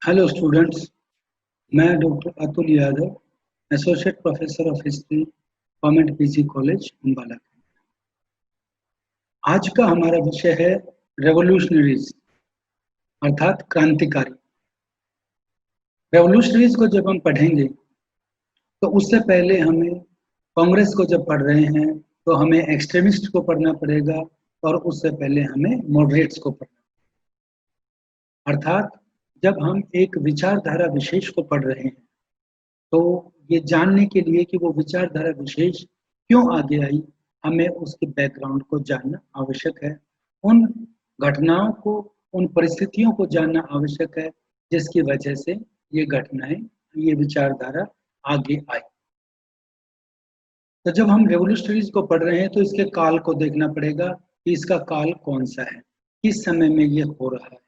Hello students, मैं doctor Atul Yadav, associate professor of history, government PG college Ambala. आज का हमारा विषय है रेवोल्यूशनरीज अर्थात क्रांतिकारी। रेवोल्यूशनरीज को जब हम पढ़ेंगे तो उससे पहले हमें कांग्रेस को जब पढ़ रहे हैं तो हमें एक्सट्रीमिस्ट को पढ़ना पड़ेगा और उससे पहले हमें मॉडरेट्स को पढ़ना, अर्थात जब हम एक विचारधारा विशेष को पढ़ रहे हैं तो ये जानने के लिए कि वो विचारधारा विशेष क्यों आगे आई, हमें उसके बैकग्राउंड को जानना आवश्यक है। उन घटनाओं को, उन परिस्थितियों को जानना आवश्यक है जिसकी वजह से ये घटनाएं, ये विचारधारा आगे आई। तो जब हम रेवोल्यूशनरीज को पढ़ रहे हैं तो इसके काल को देखना पड़ेगा कि इसका काल कौन सा है, किस समय में ये हो रहा है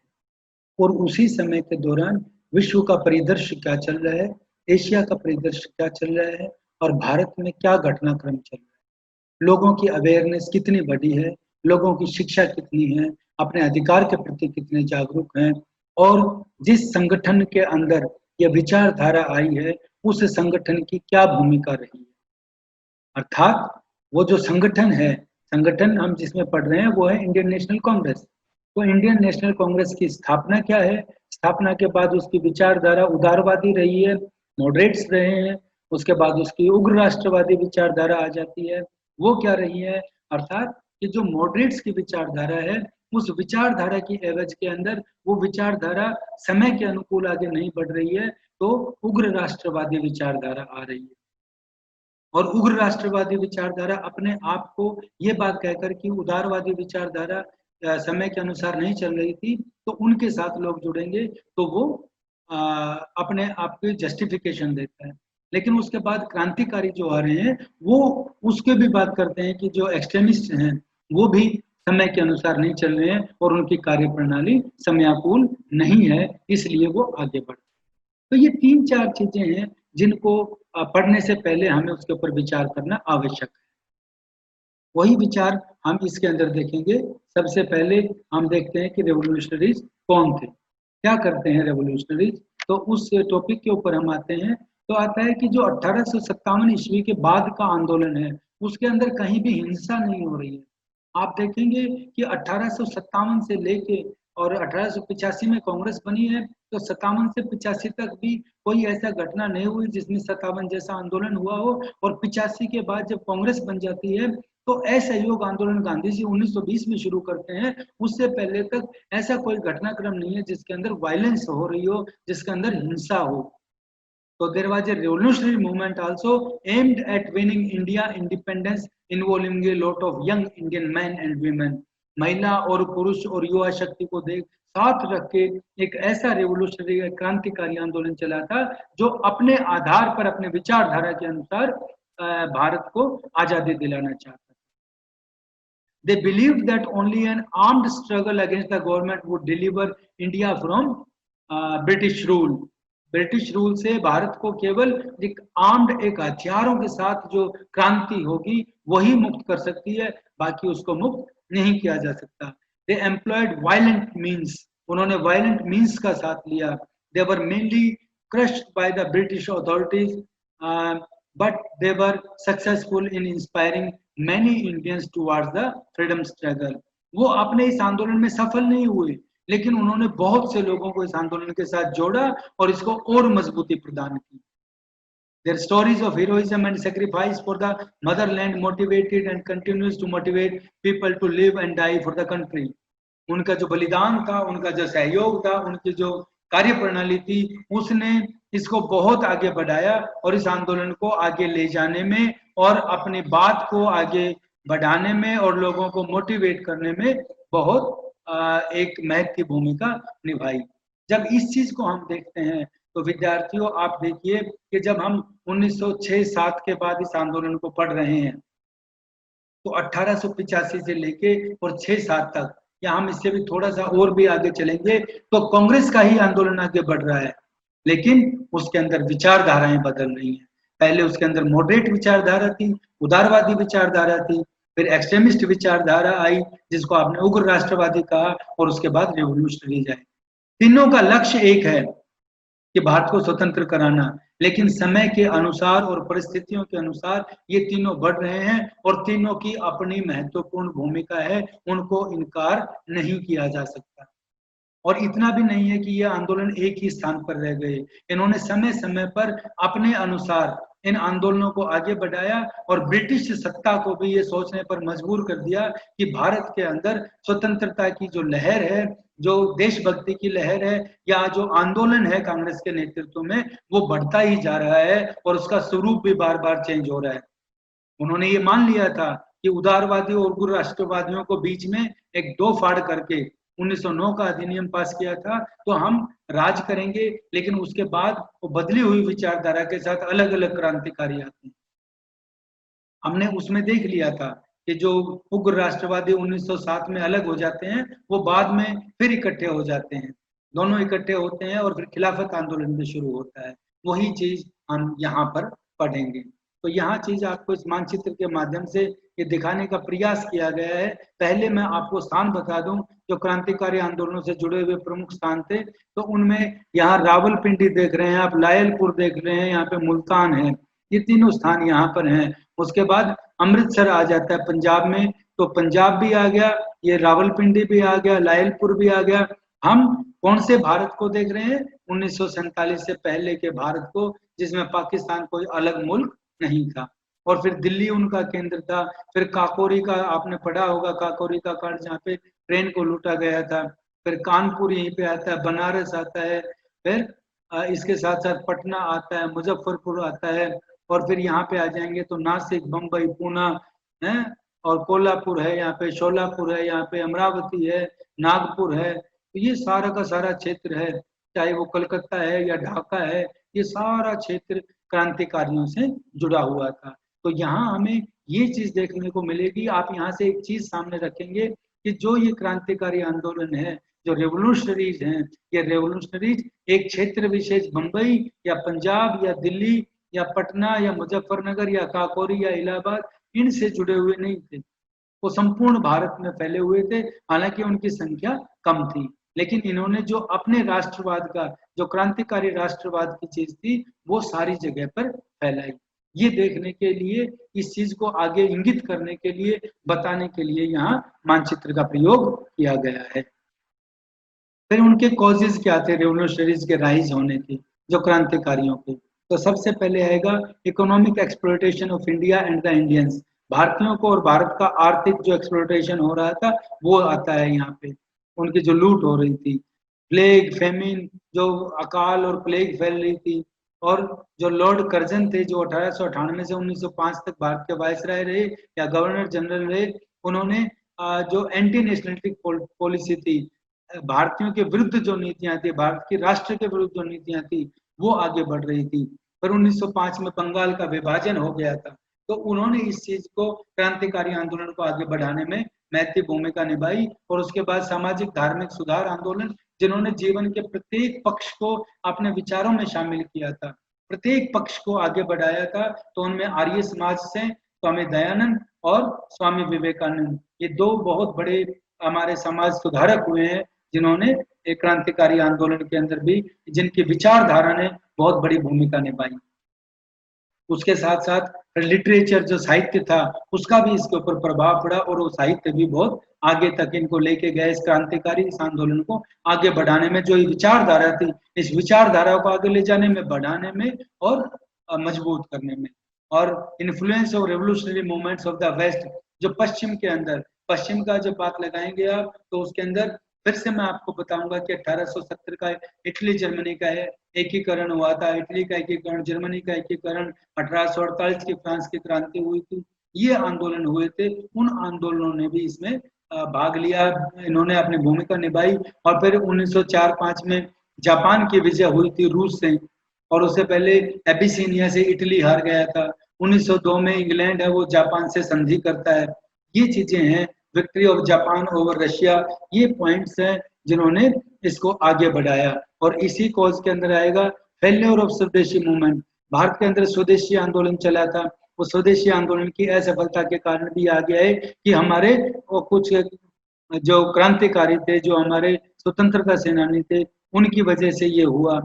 और उसी समय के दौरान विश्व का परिदृश्य क्या चल रहा है, एशिया का परिदृश्य क्या चल रहा है और भारत में क्या घटनाक्रम चल रहा है। लोगों की अवेयरनेस कितनी बड़ी है, लोगों की शिक्षा कितनी है, अपने अधिकार के प्रति कितने जागरूक हैं और जिस संगठन के अंदर यह विचारधारा आई है उस संगठन की क्या भूमिका रही है। अर्थात वो जो संगठन है, संगठन हम जिसमें पढ़ रहे हैं वो है इंडियन नेशनल कांग्रेस। तो इंडियन नेशनल कांग्रेस की स्थापना क्या है, स्थापना के बाद उसकी विचारधारा उदारवादी रही है, मॉडरेट्स रहे हैं, उसके बाद उसकी उग्र राष्ट्रवादी विचारधारा आ जाती है। वो क्या रही है, अर्थात कि जो मॉडरेट्स की विचारधारा है उस विचारधारा की एवज के अंदर वो विचारधारा समय के अनुकूल आगे नहीं बढ़ रही है तो उग्र राष्ट्रवादी विचारधारा आ रही है। और उग्र राष्ट्रवादी विचारधारा अपने आप को ये बात कहकर कि उदारवादी विचारधारा समय के अनुसार नहीं चल रही थी तो उनके साथ लोग जुड़ेंगे तो वो अपने आप की जस्टिफिकेशन देता है। लेकिन उसके बाद क्रांतिकारी जो आ रहे हैं वो उसके भी बात करते हैं कि जो एक्सट्रीमिस्ट हैं वो भी समय के अनुसार नहीं चल रहे हैं और उनकी कार्य प्रणाली समयानुकूल नहीं है, इसलिए वो आगे बढ़। तो ये 3-4 चीजें हैं जिनको पढ़ने से पहले हमें उसके ऊपर विचार करना आवश्यक है। वही विचार हम इसके अंदर देखेंगे। सबसे पहले हम देखते हैं कि रेवोल्यूशनरीज कौन थे, क्या करते हैं रेवोल्यूशनरीज। तो उस टॉपिक के ऊपर हम आते हैं तो आता है कि जो 1857 ईस्वी के बाद का आंदोलन है उसके अंदर कहीं भी हिंसा नहीं हो रही है। आप देखेंगे कि 1857 से लेके और 1885 में कांग्रेस बनी है तो 57 से 85 तक भी कोई ऐसा घटना नहीं हुई जिसमें 57 जैसा आंदोलन हुआ हो। और 85 के बाद जब कांग्रेस बन जाती है तो असहयोग आंदोलन गांधी जी 1920 में शुरू करते हैं, उससे पहले तक ऐसा कोई घटनाक्रम नहीं है जिसके अंदर वायलेंस हो रही हो, जिसके अंदर हिंसा हो। So there was a revolutionary movement also aimed at winning India independence, involving a lot of young Indian men and women. महिला और पुरुष और युवा शक्ति को देख साथ रख के एक ऐसा रेवोल्यूशनरी क्रांतिकारी आंदोलन चला था जो अपने आधार पर, अपने विचारधारा के अनुसार भारत को आजादी दिलाना चाहता था। They believed that only an armed struggle against the government would deliver India from British rule. British rule से भारत को केवल एक आर्म्ड, एक हथियारों के साथ जो क्रांति होगी वही मुक्त कर सकती है, बाकी उसको मुक्त नहीं किया जा सकता। दे एम्प्लॉयड वायलेंट मीन्स, उन्होंने वायलेंट मीन्स का साथ लिया। They were mainly crushed by the British authorities but they were successful in inspiring many Indians towards the freedom struggle. वो अपने इस आंदोलन में सफल नहीं हुए लेकिन उन्होंने बहुत से लोगों को इस आंदोलन के साथ जोड़ा और इसको और मजबूती प्रदान की। Their stories of heroism and sacrifice for the motherland motivated and continues to motivate people to live and die for the country. उनका जो बलिदान था, उनका जो सहयोग था, उनकी जो कार्य प्रणाली थी, उसने इसको बहुत आगे बढ़ाया और इस आंदोलन को आगे ले जाने में और अपनी बात को आगे बढ़ाने में और लोगों को मोटिवेट करने में बहुत एक महत्वपूर्ण भूमिका निभाई। जब इस चीज को हम देखते हैं तो विद्यार्थियों आप देखिए कि जब हम 1906-07 के बाद इस आंदोलन को पढ़ रहे हैं तो 1885 से लेके और 6-7 तक, या हम इससे भी थोड़ा सा और भी आगे चलेंगे तो कांग्रेस का ही आंदोलन आगे बढ़ रहा है, लेकिन उसके अंदर विचारधाराएं बदल रही हैं। पहले उसके अंदर मॉडरेट विचारधारा थी, उदारवादी विचारधारा थी, फिर एक्सट्रीमिस्ट विचारधारा आई जिसको आपने उग्र राष्ट्रवादी कहा और उसके बाद रेवोल्यूशनरीज आए। तीनों का लक्ष्य एक है कि भारत को स्वतंत्र कराना, लेकिन समय के अनुसार और परिस्थितियों के अनुसार ये तीनों बढ़ रहे हैं और तीनों की अपनी महत्वपूर्ण भूमिका है, उनको इनकार नहीं किया जा सकता। और इतना भी नहीं है कि ये आंदोलन एक ही स्थान पर रह गए, इन्होंने समय समय पर अपने अनुसार इन आंदोलनों को आगे बढ़ाया और ब्रिटिश सत्ता को भी ये सोचने पर मजबूर कर दिया कि भारत के अंदर स्वतंत्रता की जो लहर है, जो देशभक्ति की लहर है, या जो आंदोलन है कांग्रेस के नेतृत्व में, वो बढ़ता ही जा रहा है और उसका स्वरूप भी बार बार चेंज हो रहा है। उन्होंने ये मान लिया था कि उदारवादी और उग्र राष्ट्रवादियों को बीच में एक दो फाड़ करके 1909 का अधिनियम पास किया था, तो हम राज करेंगे, लेकिन उसके बाद वो बदली हुई विचारधारा के साथ अलग अलग क्रांतिकारी आते हैं। हमने उसमें देख लिया था कि जो उग्र राष्ट्रवादी 1907 में अलग हो जाते हैं, वो बाद में फिर इकट्ठे हो जाते हैं, दोनों इकट्ठे होते हैं और फिर खिलाफत आंदोलन भी शुरू होता है। वही चीज हम यहाँ पर पढ़ेंगे। तो यहाँ चीज आपको इस मानचित्र के माध्यम से ये दिखाने का प्रयास किया गया है। पहले मैं आपको स्थान बता दूं जो क्रांतिकारी आंदोलनों से जुड़े हुए प्रमुख स्थान थे, तो उनमें यहाँ रावलपिंडी देख रहे हैं आप, लायलपुर देख रहे हैं, यहाँ पे मुल्तान है, ये तीनों स्थान यहाँ पर हैं। उसके बाद अमृतसर आ जाता है पंजाब में, तो पंजाब भी आ गया, ये रावलपिंडी भी आ गया, लायलपुर भी आ गया। हम कौन से भारत को देख रहे हैं? 1947 से पहले के भारत को, जिसमें पाकिस्तान कोई अलग मुल्क नहीं था। और फिर दिल्ली उनका केंद्र था। फिर काकोरी का आपने पढ़ा होगा, काकोरी का कांड जहाँ पे ट्रेन को लूटा गया था। फिर कानपुर यहीं पे आता है, बनारस आता है, फिर इसके साथ साथ पटना आता है, मुजफ्फरपुर आता है, और फिर यहाँ पे आ जाएंगे तो नासिक, बम्बई, पूना है, और कोल्हापुर है, यहाँ पे शोलापुर है, यहाँ पे अमरावती है, नागपुर है। तो ये सारा का सारा क्षेत्र है, चाहे वो कलकत्ता है या ढाका है, ये सारा क्षेत्र क्रांतिकारियों से जुड़ा हुआ था। तो यहाँ हमें ये चीज देखने को मिलेगी। आप यहाँ से एक चीज सामने रखेंगे कि जो ये क्रांतिकारी आंदोलन है, जो रेवोल्यूशनरीज हैं, ये रेवोल्यूशनरीज एक क्षेत्र विशेष बम्बई या पंजाब या दिल्ली या पटना या मुजफ्फरनगर या काकोरी या इलाहाबाद इनसे जुड़े हुए नहीं थे, वो संपूर्ण भारत में फैले हुए थे। हालांकि उनकी संख्या कम थी, लेकिन इन्होंने जो अपने राष्ट्रवाद का, जो क्रांतिकारी राष्ट्रवाद की चीज थी, वो सारी जगह पर फैलाई। ये देखने के लिए, इस चीज को आगे इंगित करने के लिए, बताने के लिए यहाँ मानचित्र का प्रयोग किया गया है। फिर उनके कॉजेज क्या थे रेवोल्यूशनरीज के राइज होने के, जो क्रांतिकारियों के? तो सबसे पहले आएगा economic exploitation of India and the Indians. भारतीयों को और भारत का आर्थिक जो एक्सप्लॉयटेशन हो रहा था, वो आता है यहाँ पे। उनकी जो लूट हो रही थी, प्लेग, फेमिन, जो अकाल और प्लेग फैल रही थी, और जो लॉर्ड कर्जन थे, जो 1898 से 1905 तक भारत के वायसराय रहे या गवर्नर जनरल रहे, उन्होंने जो एंटी नेशनलिस्टिक पॉलिसी थी, भारतीयों के विरुद्ध जो नीतियां थी, भारत की राष्ट्र के विरुद्ध जो नीतियां थी, वो आगे बढ़ रही थी। फिर 1905 में बंगाल का विभाजन हो गया था, तो उन्होंने इस चीज को, क्रांतिकारी आंदोलन को आगे बढ़ाने में महत्वपूर्ण भूमिका निभाई। और उसके बाद सामाजिक धार्मिक सुधार आंदोलन, जिन्होंने जीवन के प्रत्येक पक्ष को अपने विचारों में शामिल किया था, प्रत्येक पक्ष को आगे बढ़ाया था। तो उनमें आर्य समाज से स्वामी दयानंद और स्वामी विवेकानंद, ये दो बहुत बड़े हमारे समाज सुधारक हुए हैं, जिन्होंने एक क्रांतिकारी आंदोलन के अंदर भी, जिनकी विचारधारा ने बहुत बड़ी भूमिका निभाई। उसके साथ साथ लिटरेचर, जो साहित्य था, उसका भी इसके ऊपर प्रभाव पड़ा, और वो साहित्य भी बहुत आगे तक इनको लेके गए, इस क्रांतिकारी, इस आंदोलन को आगे बढ़ाने में। जो विचारधारा थी, इस विचारधारा को आगे ले जाने में, बढ़ाने में और मजबूत करने में। और influence of revolutionary movements of the west, जो पश्चिम के अंदर, पश्चिम का जब बात लगाएंगे आप, तो उसके अंदर फिर से मैं आपको बताऊंगा कि 1870 का इटली जर्मनी का है एकीकरण हुआ था, इटली का एकीकरण, जर्मनी का एकीकरण, 1848 की फ्रांस की क्रांति हुई थी, ये आंदोलन हुए थे। उन आंदोलनों ने भी इसमें भाग लिया, इन्होंने अपनी भूमिका निभाई। और फिर 1904-05 में जापान की विजय हुई थी रूस से, और उससे पहले एबिसिनिया से इटली हार गया था। 1902 में इंग्लैंड है वो जापान से संधि करता है। ये चीजें हैं, victory of Japan over Russia, ये पॉइंट्स हैं जिन्होंने इसको आगे बढ़ाया। और इसी कॉज के अंदर आएगा फेल्योर ऑफ स्वदेशी मूवमेंट। भारत के अंदर स्वदेशी आंदोलन चला था, वो स्वदेशी आंदोलन की असफलता के कारण भी आ गया है कि हमारे कुछ जो क्रांतिकारी थे, जो हमारे स्वतंत्रता सेनानी थे, उनकी वजह से ये हुआ।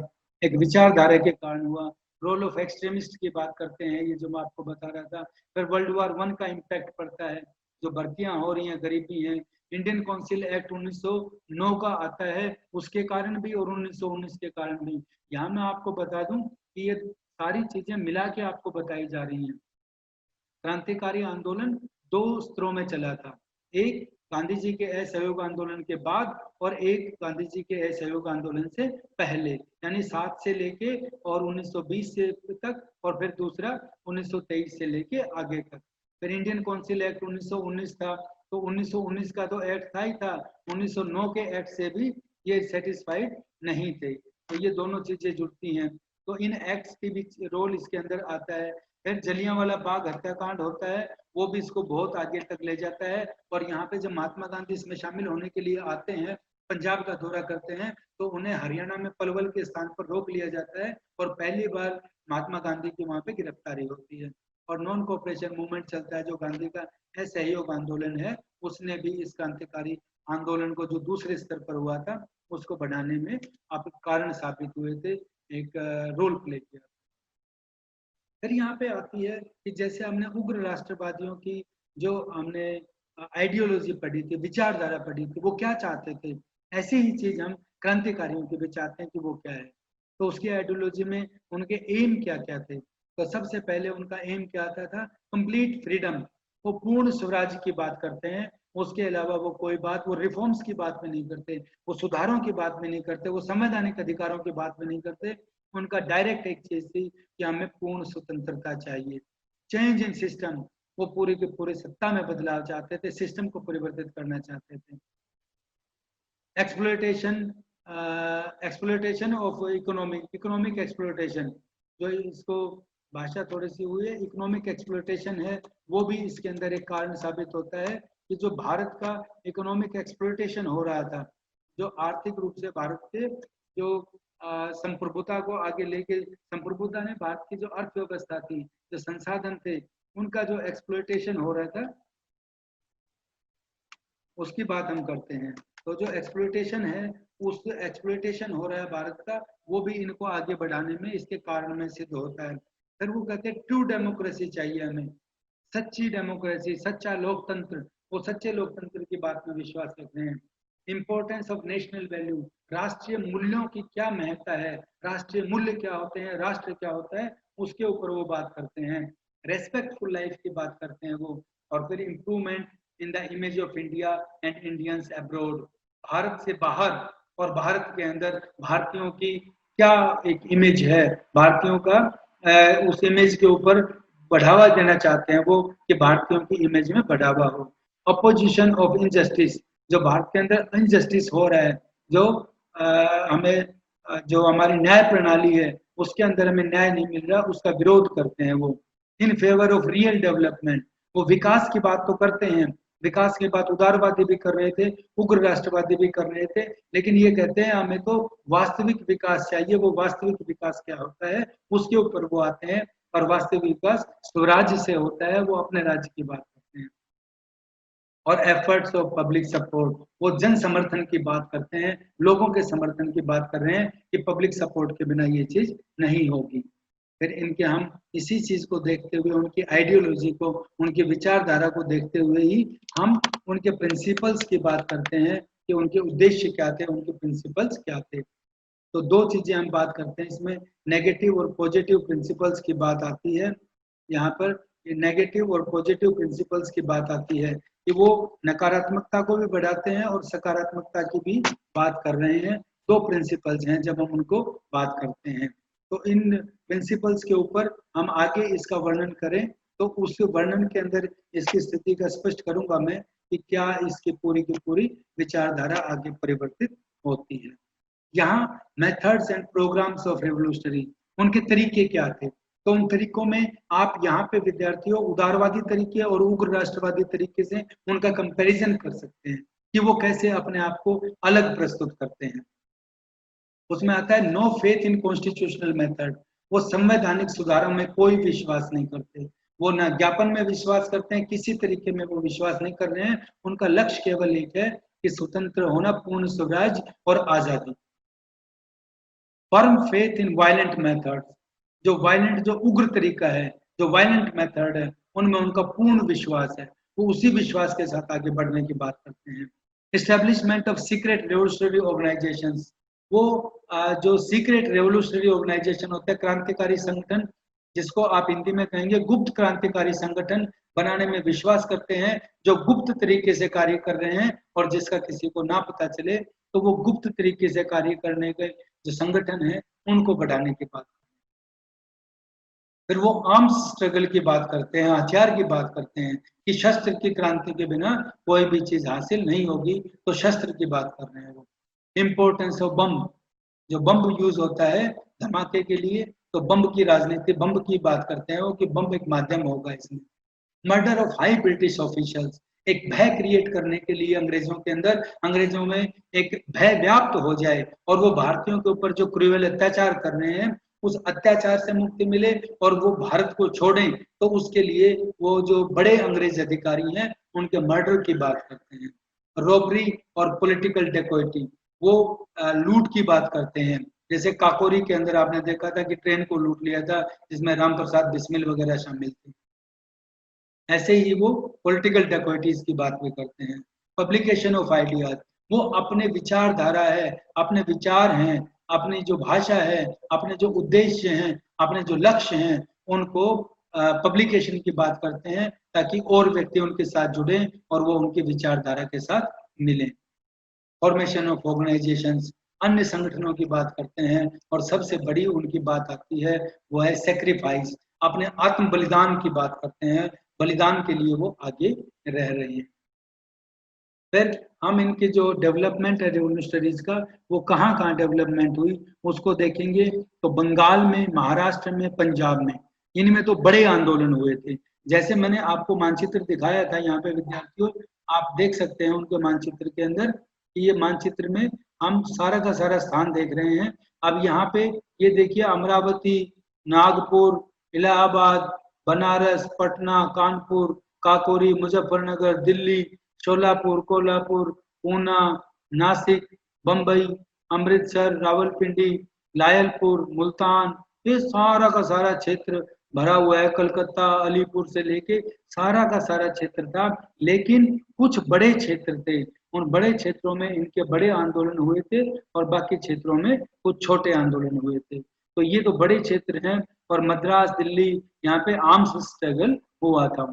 एक विचारधारा के कारण हुआ। रोल ऑफ एक्सट्रीमिस्ट की बात करते हैं, ये जो मैं आपको बता रहा था। फिर वर्ल्ड वॉर 1 का इम्पैक्ट पड़ता है, जो भर्तियां हो रही हैं, गरीबी है। इंडियन काउंसिल एक्ट 1909 का आता है, उसके कारण भी और 1919 के कारण भी। यहाँ मैं आपको बता दूं कि ये सारी चीजें मिला के आपको बताई जा रही हैं। क्रांतिकारी आंदोलन दो स्तरों में चला था, एक गांधी जी के असहयोग आंदोलन के बाद और एक गांधी जी के असहयोग आंदोलन से पहले, यानी 7 से लेके और 1920 से तक, और फिर दूसरा 1923 से लेके आगे तक। फिर इंडियन काउंसिल एक्ट 1919 था, तो 1919 का तो एक्ट था ही था, 1909 के एक्ट से भी ये सेटिस्फाइड नहीं थे। तो ये दोनों चीजें जुड़ती हैं, तो इन एक्ट्स की भी रोल इसके अंदर आता है। फिर जलियांवाला बाग हत्याकांड होता है, वो भी इसको बहुत आगे तक ले जाता है। और यहाँ पे जब महात्मा गांधी इसमें शामिल होने के लिए आते हैं, पंजाब का दौरा करते हैं, तो उन्हें हरियाणा में पलवल के स्थान पर रोक लिया जाता है और पहली बार महात्मा गांधी की वहां पे गिरफ्तारी होती है। और नॉन कोऑपरेशन मूवमेंट चलता है, जो गांधी का असहयोग आंदोलन है, उसने भी इस क्रांतिकारी आंदोलन को जो दूसरे स्तर पर हुआ था उसको बढ़ाने में आप कारण साबित हुए थे, एक रोल प्ले किया। फिर यहाँ पे आती है कि जैसे हमने उग्र राष्ट्रवादियों की जो हमने आइडियोलॉजी पढ़ी थी, विचारधारा पढ़ी थी, वो क्या चाहते थे, ऐसी ही चीज हम क्रांतिकारियों की भी चाहते हैं कि वो क्या है। तो उसकी आइडियोलॉजी में उनके एम क्या क्या थे। तो सबसे पहले उनका एम क्या था, कंप्लीट फ्रीडम। वो पूर्ण स्वराज की बात करते हैं, उसके अलावा वो कोई बात, वो रिफॉर्म्स की बात में नहीं करते, वो सुधारों की बात में नहीं करते, वो संवैधानिक अधिकारों की बात में नहीं करते। उनका डायरेक्ट एक चीज थी कि हमें पूर्ण स्वतंत्रता चाहिए, चेंज इन सिस्टम। वो पूरे के पूरे सत्ता में बदलाव चाहते थे, सिस्टम को परिवर्तित करना चाहते थे। Exploitation, exploitation of economic exploitation, जो इसको भाषा थोड़ी सी हुई है, इकोनॉमिक एक्सप्लोइटेशन है, वो भी इसके अंदर एक कारण साबित होता है कि जो भारत का इकोनॉमिक एक्सप्लोइटेशन हो रहा था, जो आर्थिक रूप से भारत के जो संप्रभुता को आगे लेके, संप्रभुता ने भारत की जो अर्थव्यवस्था थी, जो संसाधन थे, उनका जो एक्सप्लोइटेशन हो रहा था, उसकी बात हम करते हैं। तो जो एक्सप्लोइटेशन है, उस एक्सप्लोइटेशन हो रहा है भारत का, वो भी इनको आगे बढ़ाने में इसके कारण में सिद्ध होता है। फिर वो कहते हैं ट्रू डेमोक्रेसी चाहिए हमें, सच्ची डेमोक्रेसी, सच्चा लोकतंत्र। वो सच्चे लोकतंत्र की बात में विश्वास रखते हैं। इंपॉर्टेंस ऑफ नेशनल वैल्यू, राष्ट्रीय मूल्यों की क्या महत्ता है, राष्ट्रीय मूल्य क्या होते हैं, राष्ट्र क्या होता है, उसके ऊपर वो बात करते हैं। रेस्पेक्टफुल लाइफ की बात करते हैं वो। और फिर improvement in the image of India and Indians abroad, Bharat से बाहर और भारत के अंदर भारतीयों की क्या एक इमेज है, भारतीयों का उस इमेज के ऊपर बढ़ावा देना चाहते हैं वो, कि भारतीयों की इमेज में बढ़ावा हो। अपोजिशन ऑफ इनजस्टिस, जो भारत के अंदर इनजस्टिस हो रहा है, जो हमें जो हमारी न्याय प्रणाली है उसके अंदर हमें न्याय नहीं मिल रहा, उसका विरोध करते हैं वो। In favour of real development, वो विकास की बात तो करते हैं, विकास की बात उदारवादी भी कर रहे थे, उग्र राष्ट्रवादी भी कर रहे थे, लेकिन ये कहते हैं हमें तो वास्तविक विकास चाहिए। वो वास्तविक विकास क्या होता है, उसके ऊपर वो आते हैं। और वास्तविक विकास स्वराज्य से होता है, वो अपने राज्य की बात करते हैं। और एफर्ट्स ऑफ पब्लिक सपोर्ट, वो जन समर्थन की बात करते हैं, लोगों के समर्थन की बात कर रहे हैं कि पब्लिक सपोर्ट के बिना ये चीज नहीं होगी। फिर इनके हम इसी चीज को देखते हुए, उनकी आइडियोलॉजी को, उनकी विचारधारा को देखते हुए ही हम उनके प्रिंसिपल्स की बात करते हैं कि उनके उद्देश्य क्या थे, उनके प्रिंसिपल्स क्या थे। तो दो चीजें हम बात करते हैं इसमें, नेगेटिव और पॉजिटिव प्रिंसिपल्स की बात आती है। यहाँ पर नेगेटिव और पॉजिटिव प्रिंसिपल्स की बात आती है कि वो नकारात्मकता को भी बढ़ाते हैं और सकारात्मकता की भी बात कर रहे हैं। दो प्रिंसिपल्स हैं जब हम उनको बात करते हैं। तो इन प्रिंसिपल्स के ऊपर हम आगे इसका वर्णन करें, तो उस वर्णन के अंदर इसकी स्थिति का स्पष्ट करूंगा मैं कि क्या इसकी पूरी की पूरी विचारधारा आगे परिवर्तित होती है। यहाँ methods and programmes of revolutionary, उनके तरीके क्या थे। तो उन तरीकों में आप यहाँ पे विद्यार्थियों उदारवादी तरीके और उग्र राष्ट्रवादी तरीके से उनका कंपैरिजन कर सकते हैं कि वो कैसे अपने आप को अलग प्रस्तुत करते हैं। उसमें आता है no faith in constitutional method, वो संवैधानिक सुधारों में कोई विश्वास नहीं करते, वो न ज्ञापन में विश्वास करते हैं, किसी तरीके में वो विश्वास नहीं कर रहे हैं। उनका लक्ष्य केवल एक है कि स्वतंत्र होना, पूर्ण स्वराज और आजादी। Firm faith in violent method, जो वायलेंट, जो उग्र तरीका है, जो वायलेंट मेथड है, उनमें उनका पूर्ण विश्वास है, वो उसी विश्वास के साथ आगे बढ़ने की बात करते हैं। Establishment of secret revolutionary organisations, वो जो सीक्रेट रेवोल्यूशनरी ऑर्गेनाइजेशन होते हैं, क्रांतिकारी संगठन, जिसको आप हिंदी में कहेंगे गुप्त क्रांतिकारी संगठन, बनाने में विश्वास करते हैं, जो गुप्त तरीके से कार्य कर रहे हैं और जिसका किसी को ना पता चले, तो वो गुप्त तरीके से कार्य करने के जो संगठन है उनको बढ़ाने की बात। फिर वो आर्म्स स्ट्रगल की बात करते हैं, हथियार की बात करते हैं कि शस्त्र की क्रांति के बिना कोई भी चीज हासिल नहीं होगी, तो शस्त्र की बात कर रहे हैं वो। इम्पोर्टेंस ऑफ बम, जो बम यूज होता है धमाके के लिए, तो बम की राजनीति, बम की बात करते हैं वो कि बम एक माध्यम होगा इसमें। Murder of high British officials, एक भय क्रिएट करने के लिए अंग्रेजों के अंदर, अंग्रेजों में एक भय व्याप्त हो जाए और वो भारतीयों के ऊपर जो क्रूएल अत्याचार कर रहे हैं उस अत्याचार से मुक्ति मिले और वो भारत को छोड़ें, तो उसके लिए वो जो बड़े अंग्रेज अधिकारी हैं उनके मर्डर की बात करते हैं। रॉबरी और पॉलिटिकल डेकोइटी, वो लूट की बात करते हैं। जैसे काकोरी के अंदर आपने देखा था कि ट्रेन को लूट लिया था, जिसमें राम प्रसाद बिस्मिल वगैरह शामिल थे। ऐसे ही वो पॉलिटिकल डेकोइटीज की बात भी करते हैं। पब्लिकेशन ऑफ आइडियाज, वो अपने विचारधारा है, अपने विचार हैं, अपनी जो भाषा है, अपने जो उद्देश्य हैं, अपने जो लक्ष्य हैं, उनको पब्लिकेशन की बात करते हैं ताकि और व्यक्ति उनके साथ जुड़े और वो उनकी विचारधारा के साथ मिलें। फॉर्मेशन ऑफ ऑर्गेनाइजेशंस, अन्य संगठनों की बात करते हैं और सबसे बड़ी उनकी बात आती है वो है सेक्रीफाइस, अपने आत्म बलिदान की बात करते हैं, बलिदान के लिए वो आगे रह रहे हैं। फिर हम इनके जो डेवलपमेंट है रेवोल्यूशनरीज का, वो कहाँ कहाँ डेवलपमेंट हुई उसको देखेंगे, तो बंगाल में, महाराष्ट्र में, पंजाब में, इनमें तो बड़े आंदोलन हुए थे। जैसे मैंने आपको मानचित्र दिखाया था यहाँ पे विद्यार्थियों, आप देख सकते हैं उनके मानचित्र के अंदर कि ये मानचित्र में हम सारा का सारा स्थान देख रहे हैं। अब यहाँ पे ये देखिए अमरावती, नागपुर, इलाहाबाद, बनारस, पटना, कानपुर, काकोरी, मुजफ्फरनगर, दिल्ली, शोलापुर, कोल्हापुर, पूना, नासिक, बम्बई, अमृतसर, रावलपिंडी, लायलपुर, मुल्तान, ये सारा का सारा क्षेत्र भरा हुआ है। कलकत्ता, अलीपुर से लेके सारा का सारा क्षेत्र था, लेकिन कुछ बड़े क्षेत्र थे, उन बड़े क्षेत्रों में इनके बड़े आंदोलन हुए थे और बाकी क्षेत्रों में कुछ छोटे आंदोलन हुए थे। तो ये तो बड़े क्षेत्र हैं और मद्रास, दिल्ली, यहाँ पे आर्म्स स्ट्रगल हुआ था।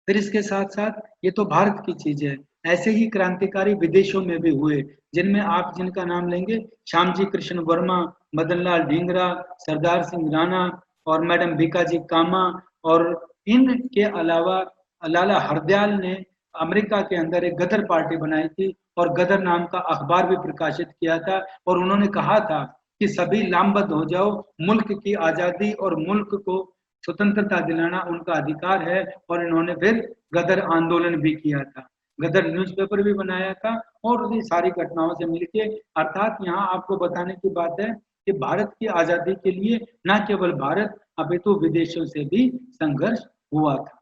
फिर इसके साथ साथ ये तो भारत की चीज है, ऐसे ही क्रांतिकारी विदेशों में भी हुए, जिनमें आप जिनका नाम लेंगे, श्यामजी कृष्ण वर्मा, मदन लाल ढींगरा, सरदार सिंह राणा और मैडम भीकाजी कामा, और इनके अलावा लाला हरदयाल ने अमेरिका के अंदर एक गदर पार्टी बनाई थी और गदर नाम का अखबार भी प्रकाशित किया था, और उन्होंने कहा था कि सभी लामबद्ध हो जाओ, मुल्क की आजादी और मुल्क को स्वतंत्रता दिलाना उनका अधिकार है। और इन्होंने फिर गदर आंदोलन भी किया था, गदर न्यूज़पेपर भी बनाया था, और ये सारी घटनाओं से मिलके, अर्थात यहाँ आपको बताने की बात है कि भारत की आजादी के लिए न केवल भारत अपितु विदेशों से भी संघर्ष हुआ था।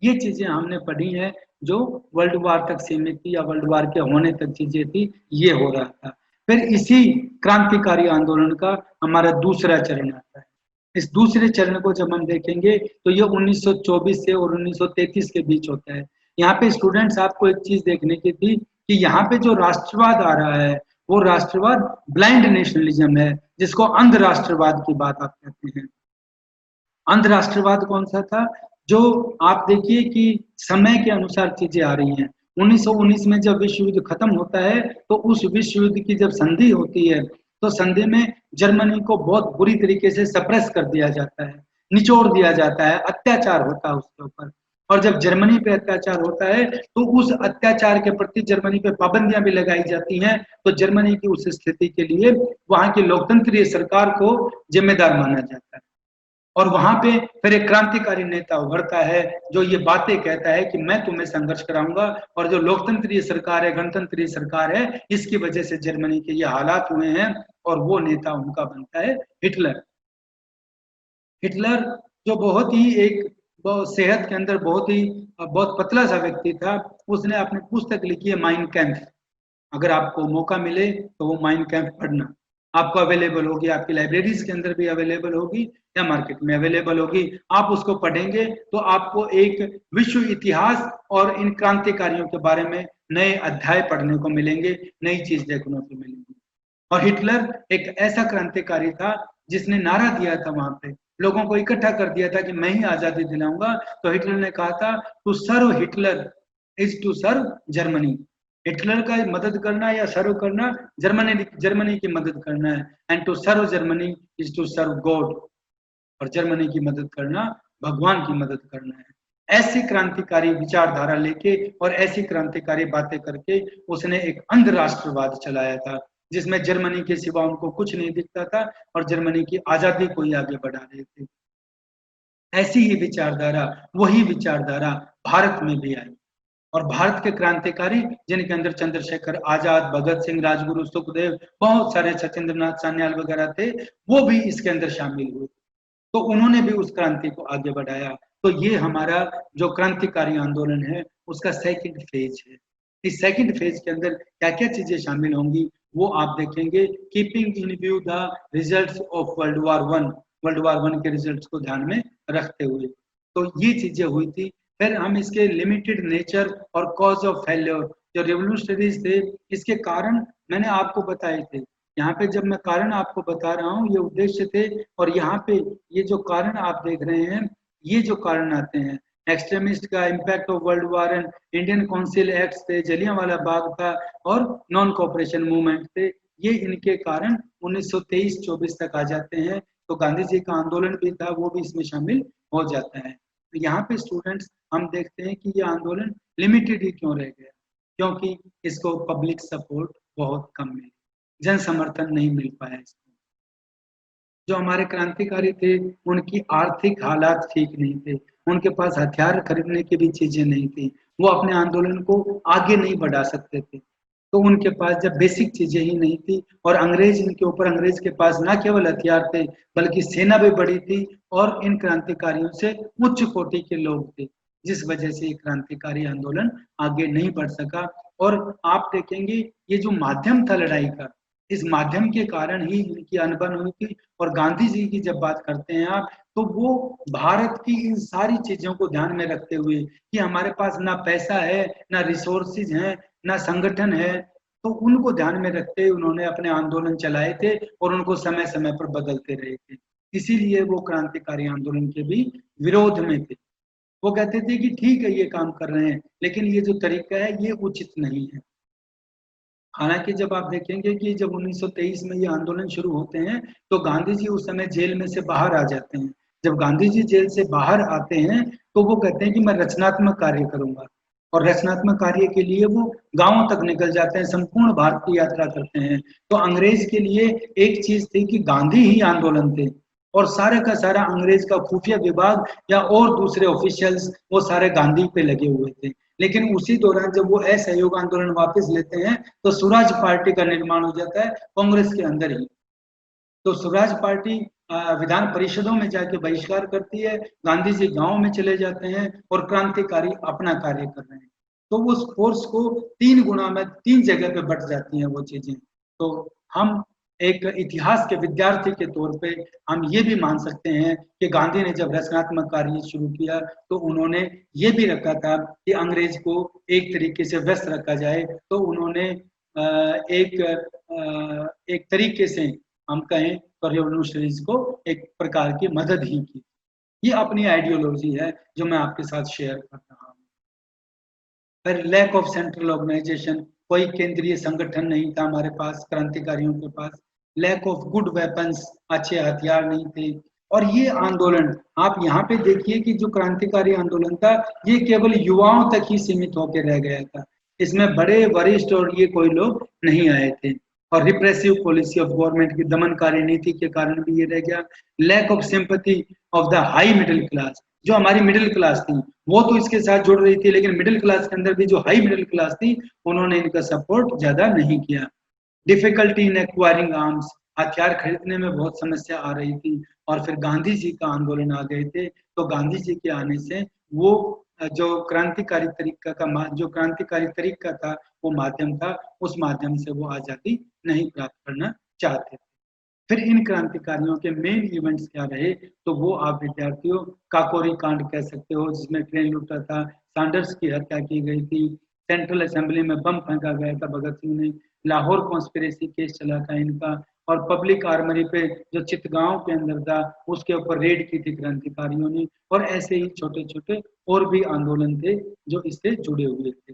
ये चीजें हमने पढ़ी हैं जो वर्ल्ड वार तक सीमित थी या वर्ल्ड वार के होने तक चीजें थी, ये हो रहा था। फिर इसी क्रांतिकारी आंदोलन का हमारा दूसरा चरण आता है। इस दूसरे चरण को जब हम देखेंगे तो ये 1924 से और 1933 के बीच होता है। यहाँ पे स्टूडेंट्स आपको एक चीज देखने की थी कि यहाँ पे जो राष्ट्रवाद आ रहा है वो राष्ट्रवाद ब्लाइंड नेशनलिज्म है, जिसको अंध राष्ट्रवाद की बात आप कहते हैं। अंध राष्ट्रवाद कौन सा था? जो आप देखिए कि समय के अनुसार चीजें आ रही हैं। 1919 में जब विश्व युद्ध खत्म होता है तो उस विश्व युद्ध की जब संधि होती है तो संधि में जर्मनी को बहुत बुरी तरीके से सप्रेस कर दिया जाता है, निचोड़ दिया जाता है, अत्याचार होता है उसके ऊपर। और जब जर्मनी पे अत्याचार होता है तो उस अत्याचार के प्रति जर्मनी पे पाबंदियां भी लगाई जाती हैं। तो जर्मनी की उस स्थिति के लिए वहां की लोकतंत्रीय सरकार को जिम्मेदार माना जाता है। और वहां पे फिर एक क्रांतिकारी नेता उभरता है जो ये बातें कहता है कि मैं तुम्हें संघर्ष कराऊंगा, और जो लोकतंत्रीय सरकार है, गणतंत्रीय सरकार है, इसकी वजह से जर्मनी के ये हालात हुए हैं। और वो नेता उनका बनता है हिटलर। हिटलर जो बहुत ही एक सेहत के अंदर बहुत पतला सा व्यक्ति था, उसने अपनी पुस्तक लिखी है माइन कैम्फ। अगर आपको मौका मिले तो वो माइन कैम्फ पढ़ना। आपको अवेलेबल होगी, आपकी लाइब्रेरीज के अंदर भी अवेलेबल होगी या मार्केट में अवेलेबल होगी। आप उसको पढ़ेंगे तो आपको एक विश्व इतिहास और इन क्रांतिकारियों के बारे में नए अध्याय पढ़ने को मिलेंगे, नई चीज देखने को मिलेंगी। और हिटलर एक ऐसा क्रांतिकारी था जिसने नारा दिया था, वहां पे लोगों को इकट्ठा कर दिया था कि मैं ही आजादी दिलाऊंगा। तो हिटलर ने कहा था, to serve Hitler is to serve Germany. Hitler का मदद करना या सर्व करना जर्मनी की मदद करना है। And to serve Germany is to serve God. और जर्मनी की मदद करना भगवान की मदद करना है। ऐसी क्रांतिकारी विचारधारा लेके और ऐसी क्रांतिकारी बातें करके उसने एक अंध राष्ट्रवाद चलाया था, जिसमें जर्मनी के सिवा उनको कुछ नहीं दिखता था और जर्मनी की आजादी को ही आगे बढ़ा रहे थे। ऐसी ही विचारधारा, वही विचारधारा भारत में भी आई। और भारत के क्रांतिकारी जिनके अंदर चंद्रशेखर आजाद, भगत सिंह, राजगुरु, सुखदेव, बहुत सारे सत्येंद्रनाथ सान्याल वगैरह थे, वो भी इसके अंदर शामिल हुए। तो उन्होंने भी उस क्रांति को आगे बढ़ाया। तो ये हमारा जो क्रांतिकारी आंदोलन है उसका सेकंड फेज है। इस सेकंड फेज के अंदर क्या क्या चीजें शामिल होंगी वो आप देखेंगे। Keeping in view the results of world war 1 के रिजल्ट्स को ध्यान में रखते हुए, तो ये चीजें हुई थी। फिर हम इसके लिमिटेड नेचर और कॉज ऑफ फेल्योर, जो रेवोल्यूशनरीज थे, इसके कारण मैंने आपको बताए थे। यहाँ पे जब मैं कारण आपको बता रहा हूँ ये उद्देश्य थे, और यहाँ पे ये जो कारण आप देख रहे हैं, ये जो कारण आते हैं, एक्सट्रीमिस्ट का impact of world war and Indian council act थे, जलियांवाला बाग था और नॉन कोऑपरेशन मूवमेंट थे, ये इनके कारण 1923-24 तक आ जाते हैं। तो गांधी जी का आंदोलन भी था, वो भी इसमें शामिल हो जाता है। तो यहाँ पे स्टूडेंट्स हम देखते हैं कि ये आंदोलन लिमिटेड ही क्यों रह गया, क्योंकि इसको पब्लिक सपोर्ट बहुत कम मिली, जन समर्थन नहीं मिल पाया इसको। जो हमारे क्रांतिकारी थे उनकी आर्थिक हालात ठीक नहीं थे, उनके पास हथियार खरीदने की भी चीजें नहीं थी, वो अपने आंदोलन को आगे नहीं बढ़ा सकते थे। तो उनके पास जब बेसिक चीजें ही नहीं थी, और अंग्रेज इनके ऊपर, अंग्रेज के पास ना केवल हथियार थे बल्कि सेना भी बड़ी थी, और इन क्रांतिकारियों से उच्च कोटि के लोग थे, जिस वजह से ये क्रांतिकारी आंदोलन आगे नहीं बढ़ सका। और आप देखेंगे ये जो माध्यम था लड़ाई का, इस माध्यम के कारण ही इनकी अनबन हुई थी। और गांधी जी की जब बात करते हैं आप, तो वो भारत की इन सारी चीजों को ध्यान में रखते हुए कि हमारे पास ना पैसा है, ना रिसोर्सेज है, ना संगठन है, तो उनको ध्यान में रखते हुए उन्होंने अपने आंदोलन चलाए थे और उनको समय समय पर बदलते रहे थे। इसीलिए वो क्रांतिकारी आंदोलन के भी विरोध में थे। वो कहते थे कि ठीक है ये काम कर रहे हैं, लेकिन ये जो तरीका है ये उचित नहीं है। हालांकि जब आप देखेंगे कि जब 1923 में ये आंदोलन शुरू होते हैं, तो गांधी जी उस समय जेल में से बाहर आ जाते हैं। जब गांधी जी जेल से बाहर आते हैं तो वो कहते हैं कि मैं रचनात्मक कार्य करूंगा, और रचनात्मक कार्य के लिए वो गांवों तक निकल जाते हैं, संपूर्ण भारत की यात्रा करते हैं। तो अंग्रेज के लिए एक चीज थी कि गांधी ही आंदोलन थे, और सारे का सारा अंग्रेज का खुफिया विभाग या और दूसरे ऑफिशियल्स वो सारे गांधी पे लगे हुए थे। लेकिन उसी दौरान जब वो असहयोग आंदोलन वापस लेते हैं तो स्वराज पार्टी का निर्माण हो जाता है कांग्रेस के अंदर ही। तो स्वराज पार्टी विधान परिषदों में जाके बहिष्कार करती है, गांधी जी गांव में चले जाते हैं और क्रांतिकारी अपना कार्य कर रहे हैं। तो उस फोर्स को 3 गुना में 3 जगह पे बट जाती हैं वो चीजें। तो हम एक इतिहास के विद्यार्थी के तौर पे हम ये भी मान सकते हैं कि गांधी ने जब रचनात्मक कार्य शुरू किया तो उन्होंने ये भी रखा था कि अंग्रेज को एक तरीके से व्यस्त रखा जाए। तो उन्होंने एक तरीके से हम कहें तो रेवोल्यूशनरीज को एक प्रकार की मदद ही की। ये अपनी आइडियोलॉजी है जो मैं आपके साथ शेयर कर रहा हूँ। फिर लैक ऑफ सेंट्रल ऑर्गेनाइजेशन, कोई केंद्रीय संगठन नहीं था हमारे पास क्रांतिकारियों के पास। लैक ऑफ गुड वेपन्स, अच्छे हथियार नहीं थे। और ये आंदोलन आप यहाँ पे देखिए कि जो क्रांतिकारी आंदोलन था ये केवल युवाओं तक ही सीमित होकर रह गया था, इसमें बड़े वरिष्ठ और ये कोई लोग नहीं आए थे। और रिप्रेसिव पॉलिसी ऑफ गवर्नमेंट की दमनकारी नीति के कारण भी ये रह गया। Lack of sympathy of the high middle class, जो हमारी मिडिल क्लास थी वो तो इसके साथ जुड़ रही थी, लेकिन मिडिल क्लास के अंदर भी जो हाई मिडिल क्लास थी उन्होंने इनका सपोर्ट ज्यादा नहीं किया। डिफिकल्टी इन एक्वायरिंग आर्म्स, हथियार खरीदने में बहुत समस्या आ रही थी। और फिर गांधी जी का आंदोलन आ गए थे, तो गांधी जी के आने से वो जो क्रांतिकारी तरीका था वो माध्यम था, उस माध्यम से वो आजादी नहीं प्राप्त करना चाहते थे। फिर इन क्रांतिकारियों के मेन इवेंट्स क्या रहे, तो वो आप विद्यार्थियों काकोरी कांड कह सकते हो, जिसमें ट्रेन लूटा था, सैंडर्स की हत्या की गई थी, सेंट्रल असेंबली में बम फेंका गया था भगत सिंह ने, लाहौर कॉन्स्पिरेसी केस चला था इनका, और पब्लिक आर्मरी पे जो चितगांव के अंदर था उसके ऊपर रेड की थी क्रांतिकारियों ने, और ऐसे ही छोटे छोटे और भी आंदोलन थे जो इससे जुड़े हुए थे।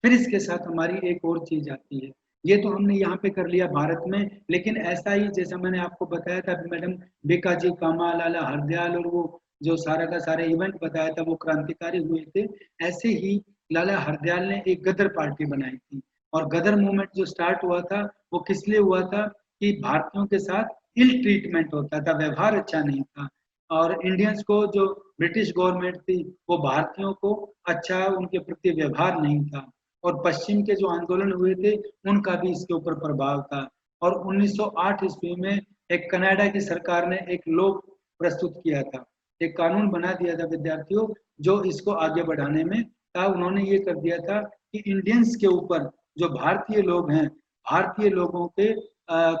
फिर इसके साथ हमारी एक और चीज आती है, ये तो हमने यहाँ पे कर लिया भारत में, लेकिन ऐसा ही जैसा मैंने आपको बताया था मैडम, बीकाजी कामा, लाला हरदयाल, और वो जो सारा का सारा इवेंट बताया था वो क्रांतिकारी हुए थे। ऐसे ही लाला हरदयाल ने एक गदर पार्टी बनाई थी, और गदर मूवमेंट जो स्टार्ट हुआ था वो किस लिए हुआ था कि भारतीयों के साथ इल ट्रीटमेंट होता था, व्यवहार अच्छा नहीं था, और इंडियंस को जो ब्रिटिश गवर्नमेंट थी वो भारतीयों को अच्छा उनके प्रति व्यवहार नहीं था, और पश्चिम के जो आंदोलन हुए थे उनका भी इसके ऊपर प्रभाव था। और 1908 ईस्वी में एक कनाडा की सरकार ने एक लॉ प्रस्तुत किया था, एक कानून बना दिया था विद्यार्थियों, जो इसको आगे बढ़ाने में था। उन्होंने ये कर दिया था कि इंडियंस के ऊपर जो भारतीय लोग हैं, भारतीय लोगों के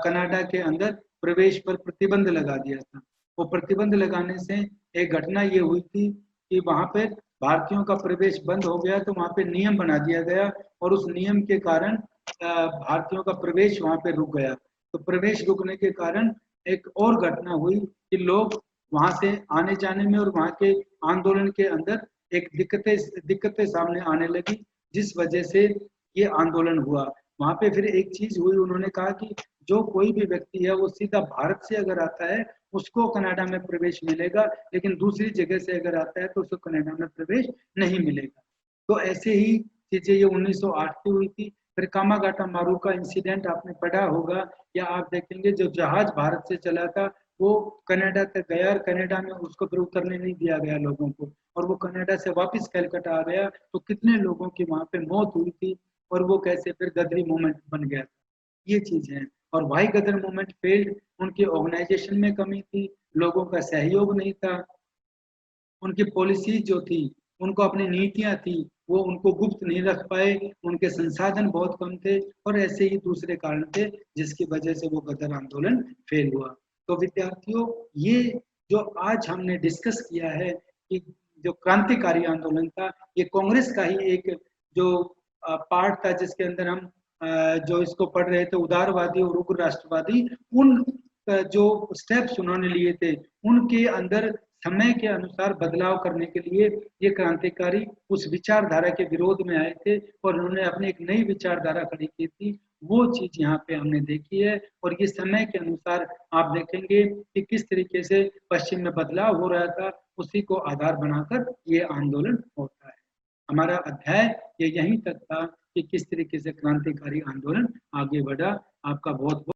कनाडा के अंदर प्रवेश पर प्रतिबंध लगा दिया था। वो प्रतिबंध लगाने से एक घटना ये हुई थी कि वहां पे भारतीयों का प्रवेश बंद हो गया, तो वहां पे नियम बना दिया गया, और उस नियम के कारण भारतीयों का प्रवेश वहां पे रुक गया। तो प्रवेश रुकने के कारण एक और घटना हुई कि लोग वहां से आने जाने में और वहां के आंदोलन के अंदर एक दिक्कतें दिक्कतें सामने आने लगी, जिस वजह से ये आंदोलन हुआ। वहां पे फिर एक चीज हुई, उन्होंने कहा कि जो कोई भी व्यक्ति है वो सीधा भारत से अगर आता है उसको कनाडा में प्रवेश मिलेगा, लेकिन दूसरी जगह से अगर आता है तो उसको कनाडा में प्रवेश नहीं मिलेगा। तो ऐसे ही चीजें ये 1908 की हुई थी। फिर कामागाटा मारू का इंसिडेंट आपने पढ़ा होगा, या आप देखेंगे जो जहाज भारत से चला था वो कनाडा तक गया, और कनाडा में उसको फिर उतरने नहीं दिया गया लोगों को, और वो कनाडा से वापस कलकत्ता आ गया, तो कितने लोगों की वहां पे मौत हुई थी, और वो कैसे फिर गदरी मूवमेंट बन गया। ये चीज है। और वाई गदर मूवमेंट फेल्ड, उनके ऑर्गेनाइजेशन में कमी थी, लोगों का सहयोग नहीं था, उनकी पॉलिसी जो थी, उनको अपनी नीतियां थी वो उनको गुप्त नहीं रख पाए, उनके संसाधन बहुत कम थे, और ऐसे ही दूसरे कारण थे जिसकी वजह से वो गदर आंदोलन फेल हुआ। तो विद्यार्थियों, ये जो आज हमने डिस्कस किया है कि जो क्रांतिकारी आंदोलन था, ये कांग्रेस का ही एक जो पार्ट था, जिसके अंदर हम जो इसको पढ़ रहे थे, उदारवादी और उग्र राष्ट्रवादी, उन जो स्टेप्स उन्होंने लिए थे उनके अंदर समय के अनुसार बदलाव करने के लिए ये क्रांतिकारी उस विचारधारा के विरोध में आए थे, और उन्होंने अपनी एक नई विचारधारा खड़ी की थी। वो चीज यहाँ पे हमने देखी है, और ये समय के अनुसार आप देखेंगे कि किस तरीके से पश्चिम में बदलाव हो रहा था, उसी को आधार बनाकर ये आंदोलन होता है। हमारा अध्याय ये यहीं तक था कि किस तरीके से क्रांतिकारी आंदोलन आगे बढ़ा। आपका बहुत बहुत